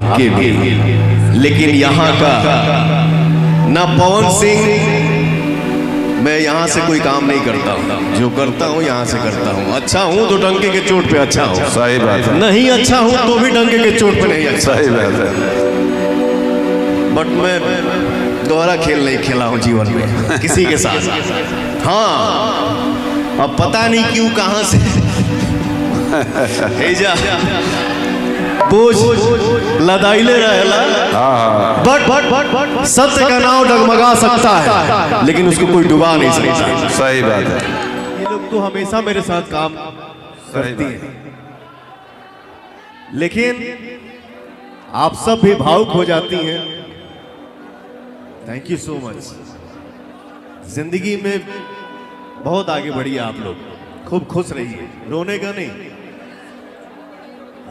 के भी, लेकिन यहाँ का ना पवन सिंह, मैं यहाँ से कोई काम नहीं करता हूँ, जो करता हूँ यहाँ से करता हूँ। अच्छा हूँ तो डंके के चोट पे अच्छा हूँ, सही बात है। नहीं अच्छा हूँ तो भी डंके के चोट पे नहीं अच्छा, सही बात है। बट मैं दोहरा खेल नहीं खेला हूँ जीवन में किसी के साथ। हाँ, अब पता नहीं क्यों कहाँ से हेजा बोझ लदाइले रहेला, बट सत्य का नाव डगमगा सकता है लेकिन उसको कोई डुबा नहीं सकता। सही बात है। ये लोग तो हमेशा मेरे साथ काम करती हैं, लेकिन आप सब भी भावुक हो जाती हैं। Thank you so much. जिंदगी में बहुत आगे बढ़िए आप लोग, खूब खुश रहिए, रोने का नहीं।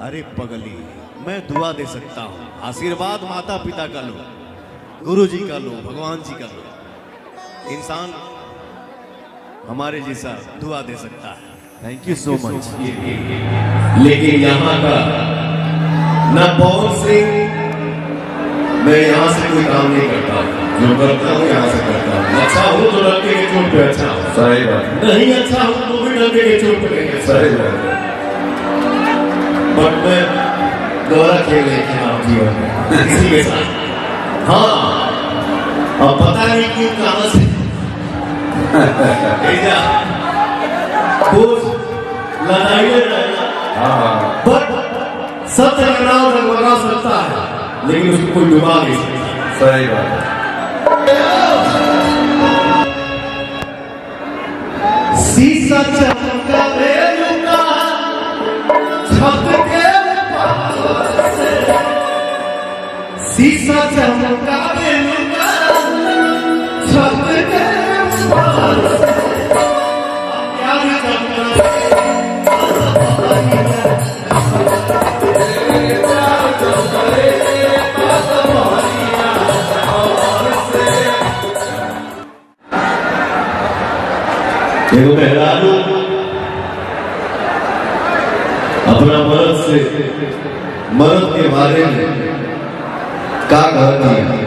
अरे पगली, मैं दुआ दे सकता हूँ, आशीर्वाद माता पिता का लो, गुरु जी का लो, भगवान जी का लो, इंसान हमारे जैसा दुआ दे सकता है। Thank you so much. लेकिन यहाँ का ना पवन सिंह, मैं यहाँ से कोई काम नहीं करता, जो करता हूँ यहाँ से करता हूँ। अच्छा हूँ तो डंके के चोट पे अच्छा हूँ, सही बात। नहीं अच्छा हूँ तो भी डंके के चोट पे नहीं, सही बात है। बट मैं दोहरा खेल नहीं खेला हूँ जीवन में किसी के साथ। हाँ, अब पता नहीं क्यों कहाँ से बोझ लदाइले रहेला, बट सत्य का नाम डगमगा सकता है लेकिन उसको कोई डुबा नहीं सकता। सही बात है। शीशा चमका रेलुका छत के ऊपर से, शीशा चमका रेलुका छत के ऊपर से, प्यार चमका देखो मेहरारू अपना मर्द से, मर्द के बारे में का कहती है,